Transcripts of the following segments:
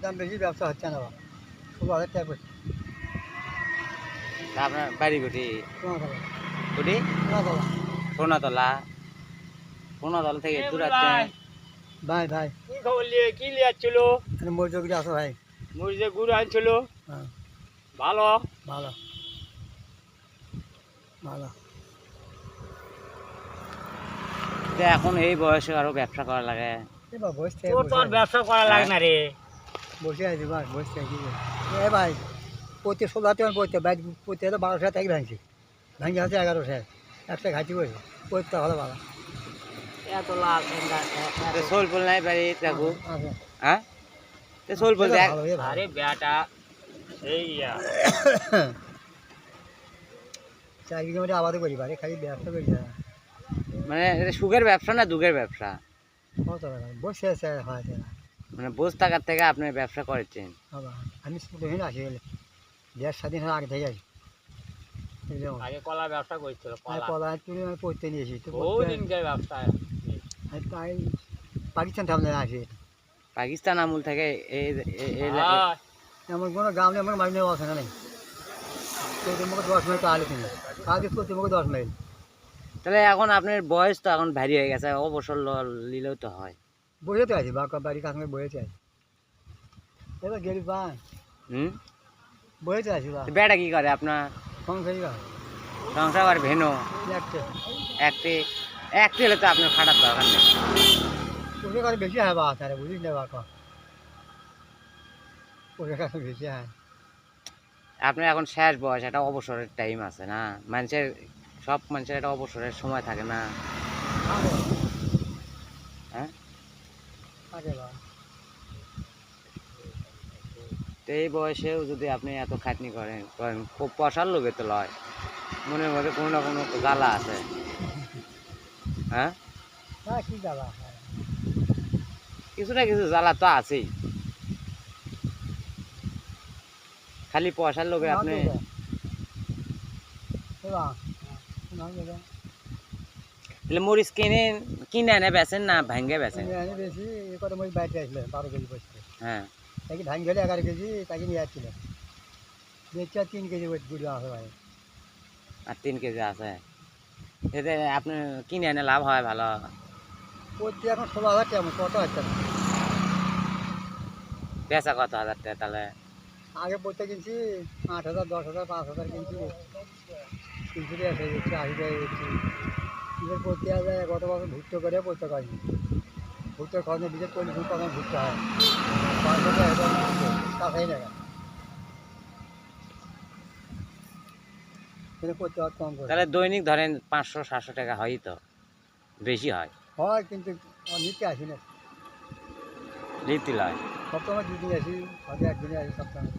দাম বেশি, ব্যবসা হচ্ছে না। 16,000 টাকা করছে। তা আপনার বাড়ি কোটি সোনাতলা। কোটি সোনাতলা। সোনাতলা সোনাতলা থেকে দূর আছে। ভাই ভাই কি খবর নিয়ে কি নিয়ে আসছিল? এখানে মরিচগুলো আছে ভাই। মরিচে গুড় আনছিল। হ্যাঁ, ভালো। ভালো ভালো। যে এখন এই বয়সে আরো ব্যবসা করা লাগে। এবার বসছে তোর তো আর ব্যবসা করা লাগে না রে। বসে আছি ভাই, বসছে কি এ ভাই, প্রতি 16 টাকা পড়তে বাইক প্রতি 1200 টাকা ভাঙছে, ভাঙে আছে 1100, একটা ঘাটি করে পড়তে ভালো ভালো। এত লাভ সোল ফুল নাই বাড়ি থাকু আচ্ছা, হ্যাঁ সোল ফুল দেখ। ভালো, এ ভালো। আরে বেটা এই 4 বিঘা মধ্যে আবাদও করি পারে, খালি ব্যবসা করি না। মানে এটা সুখের ব্যবসা না দুঃখের ব্যবসা? কত টাকা বসে আছে হয়েছে না মানে বসে থাকার থেকে আপনি ব্যবসা করেছেন। বাবা। আমি স্কুলে আসি গেলে 1.5 দিন আগে থেকে আসি। আগে কলা ব্যবসা করছিল। কলা কলা তুলে আমি পড়তে নিয়েছি তো, বহুদিনকার ব্যবসা। তাই পাকিস্তান থামলে আসি। পাকিস্তান আমল থেকে হ্যাঁ, এমন কোনো গ্রাম নেই, আমার মাইনে আছে না নেই। চলতে মুখে 10 মাইল তাহলে কিনে কাজে চলতে মুখে 10 মাইল। তাহলে এখন আপনার বয়স তো এখন ভারী হয়ে গেছে, অবসর নিলেও তো হয়। বসে তো আছি বাঁকা বাড়ির কাছে বসেছে আছি। এবার গেলি পান বসেছে আছি বা তো বেটা কি করে আপনার? সংসারই বা সংসার আর ভেনো একটা একটি একটি হলে তো আপনার খাটার দরকার নেই। ওষুধ কাছে বেশি হয় বা তারা বুঝিস না বাঁকা, ওষুধ কাছে বেশি হয়। আপনার এখন শেষ বয়স, একটা অবসরের টাইম আছে না? মানুষের সব মানুষের একটা অবসরের সময় থাকে না? হ্যাঁ, আগে বা তো এই বয়সেও যদি আপনি এত খাটনি করেন করেন খুব পয়সার লোভে তো লয়, মনের মধ্যে কোনো না কোনো জ্বালা আছে। হ্যাঁ, না কি জ্বালা কিছু না কিছু জ্বালা তো আছেই। খালি পয়সার লোভে আপনি তাহলে মরিচ কিনে এনে বেচেন না ভাঙ্গে বেচেন? বেশি এ করে মই বাইরে আসলে 12 কেজি বসছে, হ্যাঁ, তাকে ধান গেলে 11 কেজি তাকে নিয়ে আসছিল, দেখছি আর 3 কেজি গুড়ি আছে ভাই। আর 3 কেজি আছে, এতে আপনি কিনে এনে লাভ হয় ভালো। প্রতি এখন 16,000 টাকা কত হচ্ছে না। বেচা কত হাজার টাকা তাহলে? আগে পড়তে কিনছি 8,000, 10,000, 5,000 কিনছি, 300 টাকা এসে যাচ্ছে, 80 টাকা দিচ্ছি। এবার পড়তে যায় গত বছর ভুট্টো করে পড়তে পারিনি, ভুট্টো খাওয়ানো বিশেষ 40 ফুট কখন ভুট্টো হয়, 500 টাকা এটা ভুট্টো কাছাই টাকা, কিন্তু করতে হয় কম করে। তাহলে দৈনিক ধরেন 500-700 টাকা হয়ই তো, বেশি হয়। হয় কিন্তু নিতে আসি না, লিখতে লয়। সপ্তাহে 2 দিন আসি, হয়তো 1 দিনে আসি সপ্তাহে,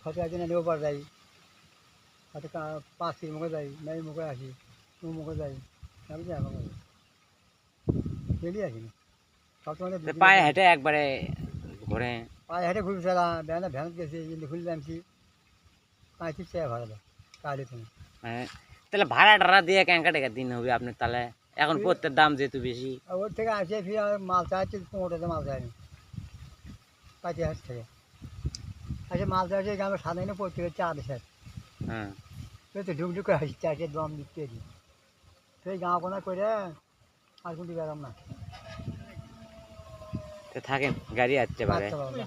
হয়তো একদিনে নেও পার যাই, হয়তো 5 কেজি মুখে যাই, নাই মুখে আসি, মুখে যাই, আমি যাই আমার ডেলি আসি না, সপ্তাহে তো পায়ে হেঁটে একবারে ঘুরে? পায়ে হেঁটে ঘুরবি সারা ভ্যান গেছি কিন্তু খুলে আনছি 35 টাকা ভাড়া দেয় কালে তুমি। মানে তাহলে ভাড়া টাড়া দিয়ে ক্যাঙ্কা টাকা দিন হবে আপনার তাহলে? এখন পড়তের দাম যেহেতু বেশি। আর ওর থেকে আসে ফিরে মাল চাইছে 15টাতে মাল চায়নি, 5 থেকে আসে মাল চাইছে গ্রামে সাধারণ পড়তে হচ্ছে 28, হ্যাঁ, তো ঢুকঢুক করে আসি চাষে দম দিতে দিই, সেই গাঁ কোনা করে আর কিন্তু বেরাম না। তো থাকেন, গাড়ি আসতে পারে। আচ্ছা বাবা।